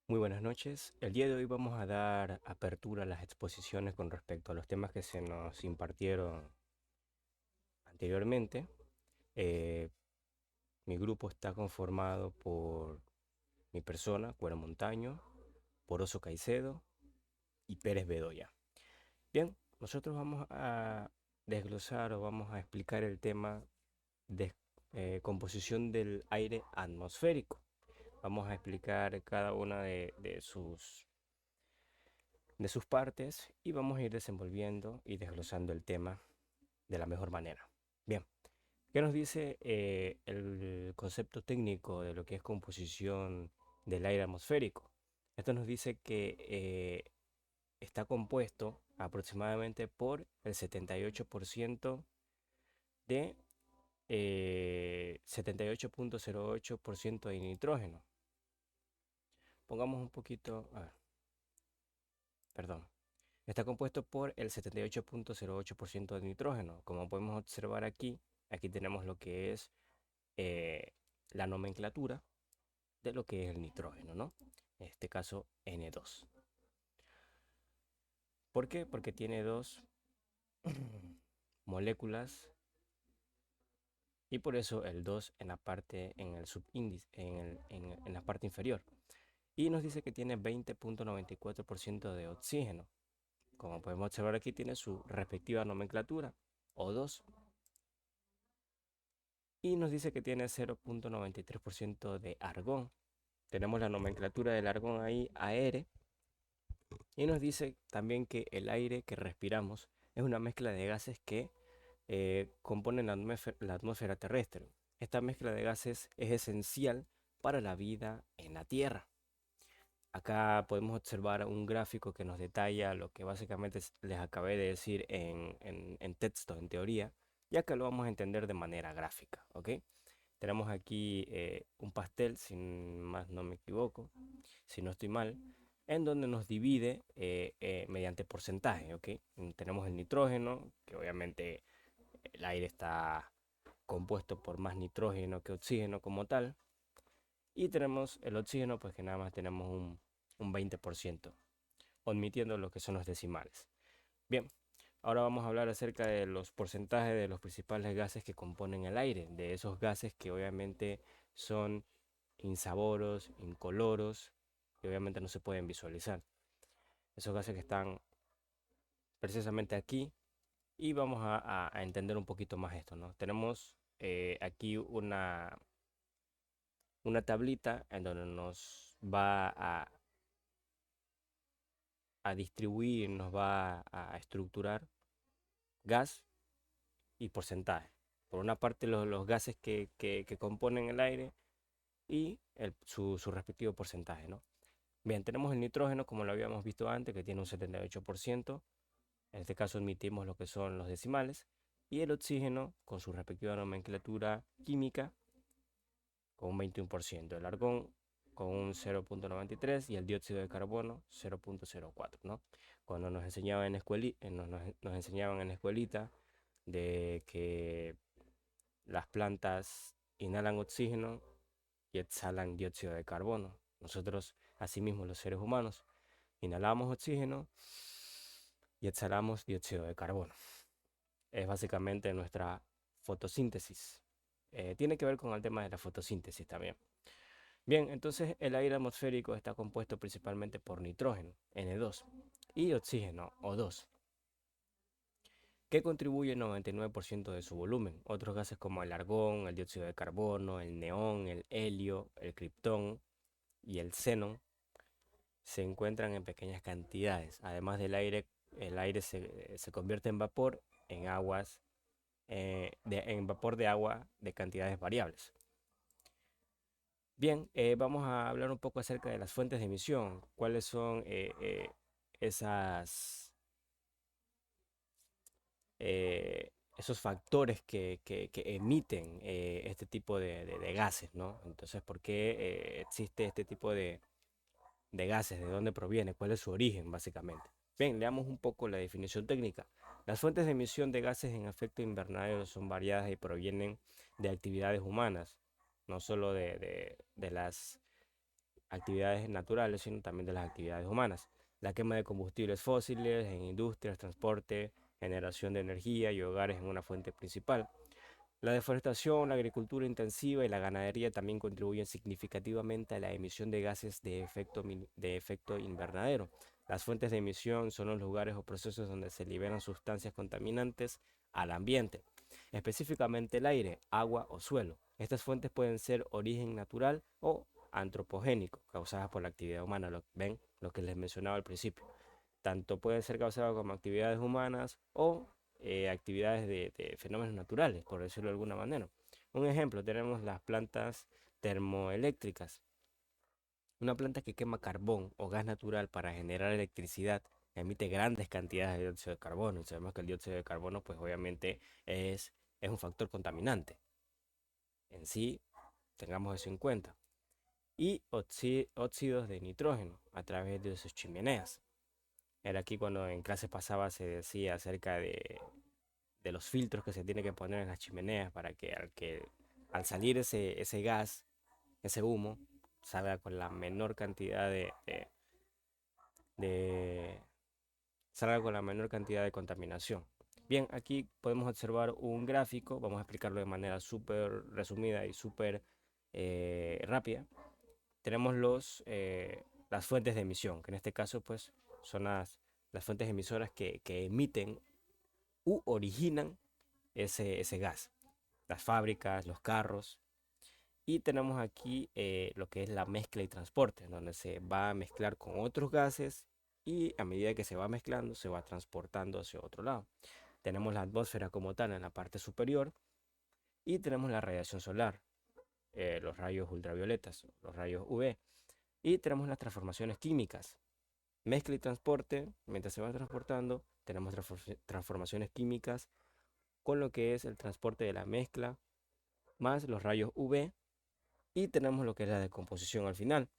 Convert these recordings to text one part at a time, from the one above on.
Muy buenas noches. El día de hoy vamos a dar apertura a las exposiciones con respecto a los temas que se nos impartieron anteriormente. Eh, Mi grupo está conformado por mi persona, Cuero Montaño, Poroso Caicedo y Pérez Bedoya. Bien, nosotros vamos a desglosar o vamos a explicar el tema de composición del aire atmosférico. Vamos a explicar cada una de sus partes y vamos a ir desenvolviendo y desglosando el tema de la mejor manera. Bien, ¿qué nos dice el concepto técnico de lo que es composición del aire atmosférico? Esto nos dice que está compuesto aproximadamente por el 78% de 78,08% de nitrógeno. Pongamos un poquito, perdón. Está compuesto por el 78,08% de nitrógeno. Como podemos observar aquí tenemos lo que es eh, la nomenclatura de lo que es el nitrógeno, ¿no? En este caso, N2. ¿Por qué? Porque tiene dos moléculas y por eso el 2 en la parte, en el subíndice, en la parte inferior. Y nos dice que tiene 20,94% de oxígeno. Como podemos observar aquí, tiene su respectiva nomenclatura, O2. Y nos dice que tiene 0,93% de argón. Tenemos la nomenclatura del argón ahí, AR, y nos dice también que el aire que respiramos es una mezcla de gases que componen la atmósfera terrestre. Esta mezcla de gases es esencial para la vida en la Tierra. Acá podemos observar un gráfico que nos detalla lo que básicamente les acabé de decir en texto, en teoría, ya que lo vamos a entender de manera gráfica, ¿ok? Tenemos aquí un pastel, si más no me equivoco, si no estoy mal, en donde nos divide mediante porcentaje, ¿ok? Tenemos el nitrógeno, que obviamente el aire está compuesto por más nitrógeno que oxígeno como tal, y tenemos el oxígeno, pues que nada más tenemos un 20%, omitiendo lo que son los decimales. Bien, ahora vamos a hablar acerca de los porcentajes de los principales gases que componen el aire, de esos gases que obviamente son insaboros, incoloros, y obviamente no se pueden visualizar. Esos gases que están precisamente aquí, y vamos a entender un poquito más esto, ¿no? Tenemos aquí una tablita en donde nos va a distribuir, nos va a estructurar gas y porcentaje. Por una parte los gases que componen el aire y su respectivo porcentaje, ¿no? Bien, tenemos el nitrógeno, como lo habíamos visto antes, que tiene un 78%. En este caso admitimos lo que son los decimales. Y el oxígeno, con su respectiva nomenclatura química, con un 21%. El argón con un 0,93 y el dióxido de carbono 0,04, ¿no? Cuando nos enseñaban en la escuelita de que las plantas inhalan oxígeno y exhalan dióxido de carbono. Nosotros, asimismo, los seres humanos, inhalamos oxígeno y exhalamos dióxido de carbono. Es básicamente nuestra fotosíntesis. Tiene que ver con el tema de la fotosíntesis también. Bien, entonces el aire atmosférico está compuesto principalmente por nitrógeno, N2, y oxígeno, O2, que contribuye el 99% de su volumen. Otros gases como el argón, el dióxido de carbono, el neón, el helio, el criptón y el xenón se encuentran en pequeñas cantidades. Además del aire, el aire se convierte en vapor en en vapor de agua de cantidades variables. Bien, vamos a hablar un poco acerca de las fuentes de emisión. ¿Cuáles son esas, esos factores que emiten este tipo de gases, ¿no? Entonces, ¿por qué existe este tipo de gases? ¿De dónde proviene? ¿Cuál es su origen, básicamente? Bien, leamos un poco la definición técnica. Las fuentes de emisión de gases en efecto invernadero son variadas y provienen de actividades humanas, no solo de las actividades naturales, sino también de las actividades humanas. La quema de combustibles fósiles en industrias, transporte, generación de energía y hogares en una fuente principal. La deforestación, la agricultura intensiva y la ganadería también contribuyen significativamente a la emisión de gases de efecto invernadero. Las fuentes de emisión son los lugares o procesos donde se liberan sustancias contaminantes al ambiente, específicamente el aire, agua o suelo. Estas fuentes pueden ser origen natural o antropogénico, causadas por la actividad humana. ¿Ven? Lo que les mencionaba al principio. Tanto pueden ser causadas como actividades humanas o actividades de fenómenos naturales, por decirlo de alguna manera. Un ejemplo, tenemos las plantas termoeléctricas. Una planta que quema carbón o gas natural para generar electricidad emite grandes cantidades de dióxido de carbono. Y sabemos que el dióxido de carbono, pues obviamente es un factor contaminante. En sí, tengamos eso en cuenta. Y óxidos de nitrógeno a través de sus chimeneas. Era aquí cuando en clase pasaba se decía acerca de los filtros que se tiene que poner en las chimeneas para que al salir ese gas, ese humo, salga con la menor cantidad de- salga con la menor cantidad de contaminación. Bien, aquí podemos observar un gráfico, vamos a explicarlo de manera súper resumida y súper rápida. Tenemos las fuentes de emisión, que en este caso pues son las fuentes emisoras que emiten u originan ese gas. Las fábricas, los carros. Y tenemos aquí lo que es la mezcla y transporte, donde se va a mezclar con otros gases y a medida que se va mezclando se va transportando hacia otro lado. Tenemos la atmósfera como tal en la parte superior y tenemos la radiación solar, los rayos ultravioletas, los rayos UV. Y tenemos las transformaciones químicas, mezcla y transporte. Mientras se va transportando, tenemos transformaciones químicas con lo que es el transporte de la mezcla, más los rayos UV, y tenemos lo que es la decomposición al final,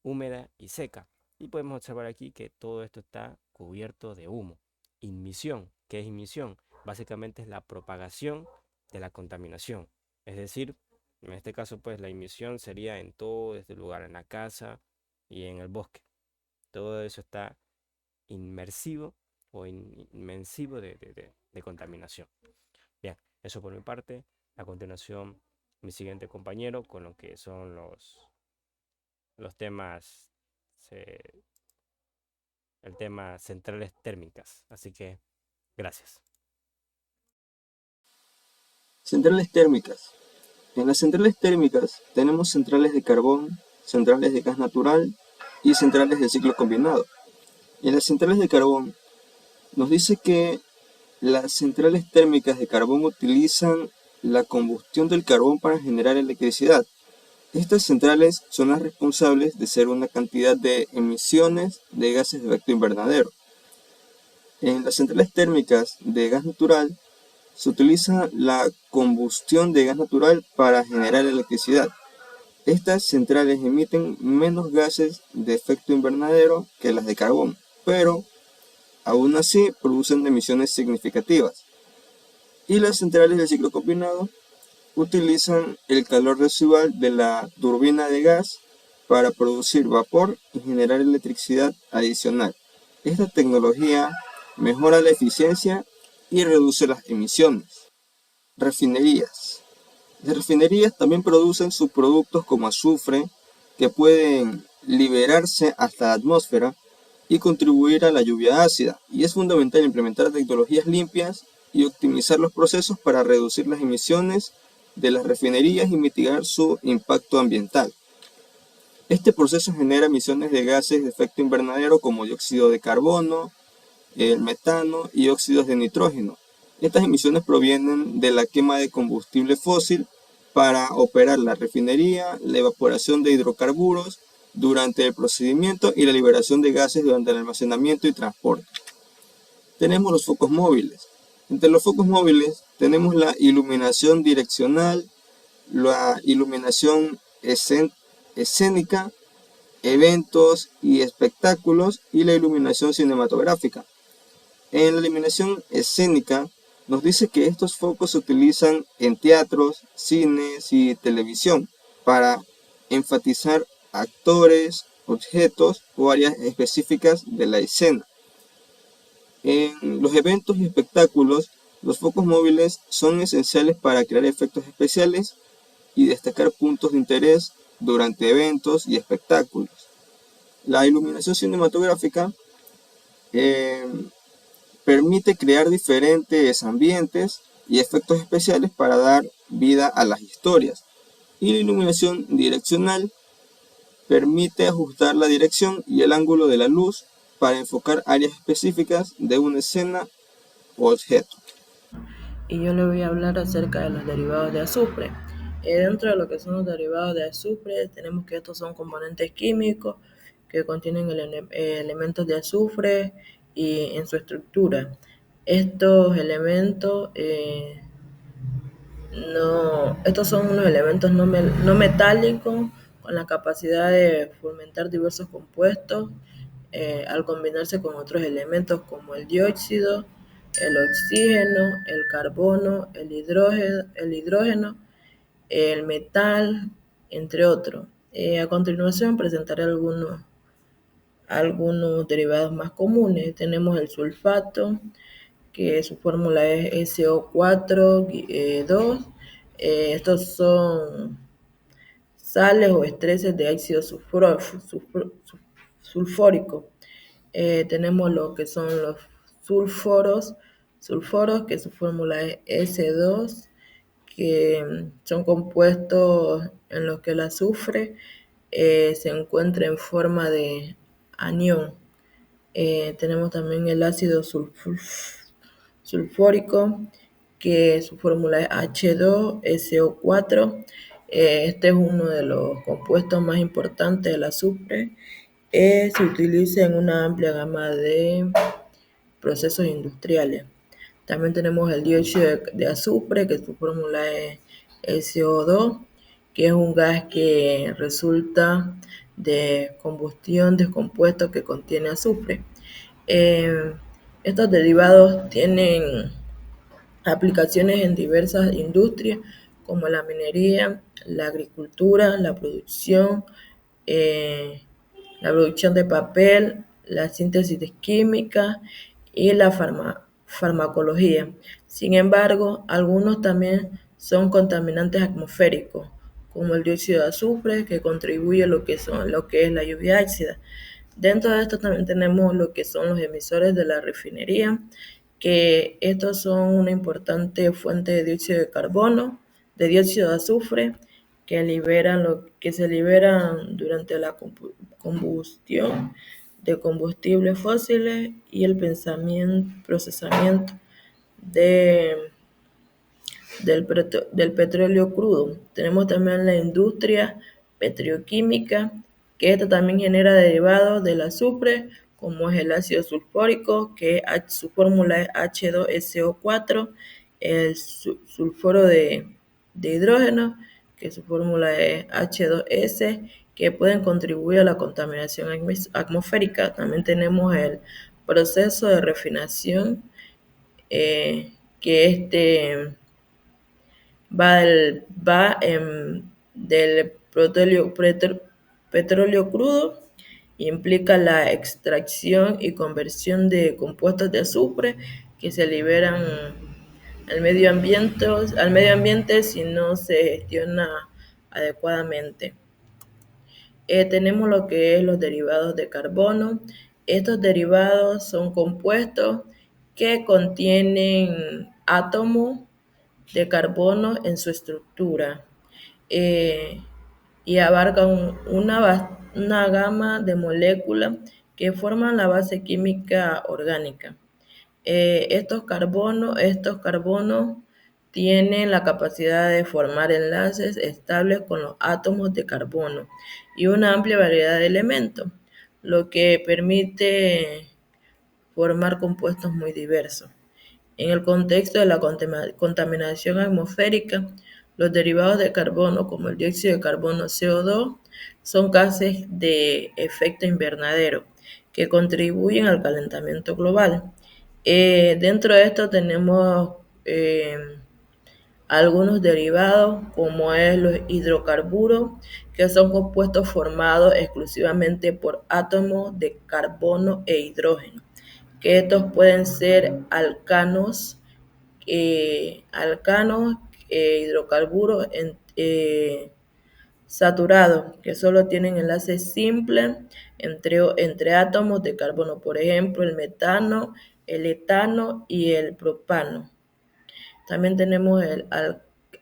húmeda y seca. Y podemos observar aquí que todo esto está cubierto de humo. Inmisión. ¿Qué es inmisión? Básicamente es la propagación de la contaminación. Es decir, en este caso pues la emisión sería en todo este lugar, en la casa y en el bosque. Todo eso está inmersivo o inmensivo de contaminación. Bien, eso por mi parte. A continuación, mi siguiente compañero con lo que son los temas, el tema centrales térmicas. Así que, gracias. Centrales térmicas. En las centrales térmicas tenemos centrales de carbón, centrales de gas natural y centrales de ciclo combinado. En las centrales de carbón nos dice que las centrales térmicas de carbón utilizan la combustión del carbón para generar electricidad. Estas centrales son las responsables de hacer una cantidad de emisiones de gases de efecto invernadero. En las centrales térmicas de gas natural se utiliza la combustión de gas natural para generar electricidad. Estas centrales emiten menos gases de efecto invernadero que las de carbón, pero aún así producen emisiones significativas. Y las centrales de ciclo combinado utilizan el calor residual de la turbina de gas para producir vapor y generar electricidad adicional. Esta tecnología mejora la eficiencia y reduce las emisiones. Refinerías. Las refinerías también producen subproductos como azufre que pueden liberarse hasta la atmósfera y contribuir a la lluvia ácida. Y es fundamental implementar tecnologías limpias y optimizar los procesos para reducir las emisiones de las refinerías y mitigar su impacto ambiental. Este proceso genera emisiones de gases de efecto invernadero como dióxido de carbono, el metano y óxidos de nitrógeno. Estas emisiones provienen de la quema de combustible fósil para operar la refinería, la evaporación de hidrocarburos durante el procedimiento y la liberación de gases durante el almacenamiento y transporte. Tenemos los focos móviles. Entre los focos móviles tenemos la iluminación direccional, la iluminación escénica, eventos y espectáculos y la iluminación cinematográfica. En la iluminación escénica nos dice que estos focos se utilizan en teatros, cines y televisión para enfatizar actores, objetos o áreas específicas de la escena. En los eventos y espectáculos, los focos móviles son esenciales para crear efectos especiales y destacar puntos de interés durante eventos y espectáculos. La iluminación cinematográfica eh, permite crear diferentes ambientes y efectos especiales para dar vida a las historias. Y la iluminación direccional permite ajustar la dirección y el ángulo de la luz para enfocar áreas específicas de una escena o objeto. Y yo le voy a hablar acerca de los derivados de azufre. Dentro de lo que son los derivados de azufre, tenemos que estos son componentes químicos que contienen elementos de azufre y en su estructura. Estos elementos estos son unos elementos no metálicos con la capacidad de fomentar diversos compuestos al combinarse con otros elementos como el dióxido, el oxígeno, el carbono, el hidrógeno, el metal, entre otros. A continuación presentaré algunos derivados más comunes. Tenemos el sulfato, que su fórmula es SO4 2. Estos son sales o estreses de ácido sulfórico. Tenemos lo que son los sulforos, que su fórmula es S2, que son compuestos en los que el azufre se encuentra en forma de anión. Tenemos también el ácido sulfúrico, que su fórmula es H2SO4. Este es uno de los compuestos más importantes del azufre. Se utiliza en una amplia gama de procesos industriales. También tenemos el dióxido de azufre, que su fórmula es SO2, que es un gas que resulta de combustión de compuestos que contiene azufre. Estos derivados tienen aplicaciones en diversas industrias como la minería, la agricultura, eh, la producción de papel, la síntesis de química y la farmacología. Sin embargo, algunos también son contaminantes atmosféricos, como el dióxido de azufre, que contribuye a lo que es la lluvia ácida. Dentro de esto también tenemos lo que son los emisores de la refinería, que estos son una importante fuente de dióxido de carbono, de dióxido de azufre, que se liberan durante la combustión de combustibles fósiles y el procesamiento de del petróleo crudo. Tenemos también la industria petroquímica, que esta también genera derivados del azufre, como es el ácido sulfúrico, que su fórmula es H2SO4, el sulfuro de hidrógeno, que su fórmula es H2S, que pueden contribuir a la contaminación atmosférica. También tenemos el proceso de refinación, que del petróleo crudo, implica la extracción y conversión de compuestos de azufre que se liberan al medio ambiente si no se gestiona adecuadamente. Tenemos lo que es los derivados de carbono. Estos derivados son compuestos que contienen átomos de carbono en su estructura eh, y abarcan una gama de moléculas que forman la base química orgánica. Estos carbonos tienen la capacidad de formar enlaces estables con los átomos de carbono y una amplia variedad de elementos, lo que permite formar compuestos muy diversos. En el contexto de la contaminación atmosférica, los derivados de carbono, como el dióxido de carbono CO2, son gases de efecto invernadero que contribuyen al calentamiento global. Dentro de esto tenemos algunos derivados como es los hidrocarburos, que son compuestos formados exclusivamente por átomos de carbono e hidrógeno, que estos pueden ser hidrocarburos saturados, que solo tienen enlace simple entre átomos de carbono, por ejemplo, el metano, el etano y el propano. También tenemos el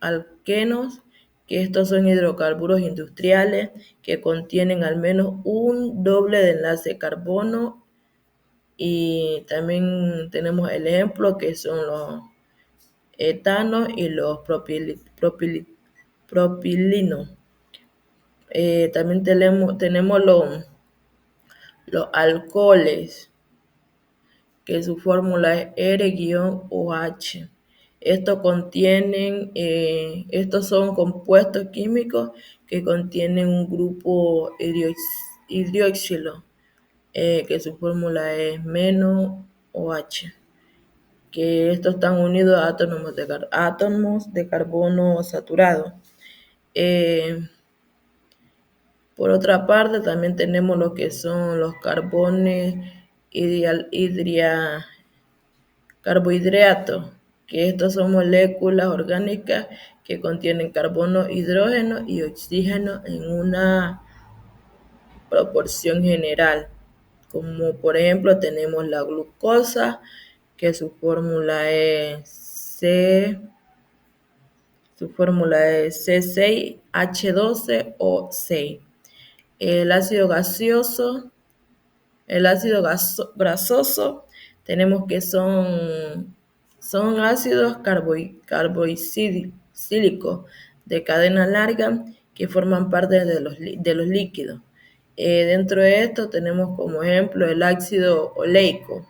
alquenos, que estos son hidrocarburos industriales que contienen al menos un doble de enlace carbono. Y también tenemos el ejemplo que son los etanos y los propilinos. También tenemos los alcoholes, que su fórmula es R-OH. Estos son compuestos químicos que contienen un grupo hidroxilo, que su fórmula es -OH, que estos están unidos a átomos de carbono saturado. Por otra parte, también tenemos lo que son los carbohidratos, que estos son moléculas orgánicas que contienen carbono, hidrógeno y oxígeno en una proporción general. Como por ejemplo tenemos la glucosa, que su fórmula es C6H12O6. El ácido grasoso, tenemos que son ácidos carboxílicos de cadena larga que forman parte de los líquidos. Dentro de esto tenemos como ejemplo el ácido oleico,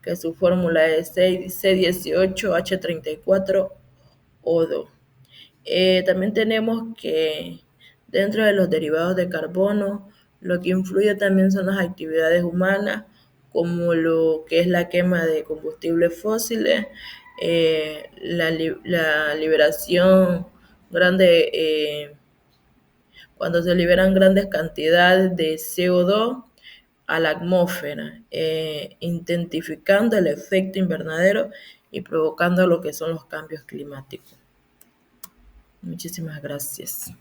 que su fórmula es C18H34O2. También tenemos que dentro de los derivados de carbono, lo que influye también son las actividades humanas, como lo que es la quema de combustibles fósiles, la liberación grande, cuando se liberan grandes cantidades de CO2 a la atmósfera, intensificando el efecto invernadero y provocando lo que son los cambios climáticos. Muchísimas gracias.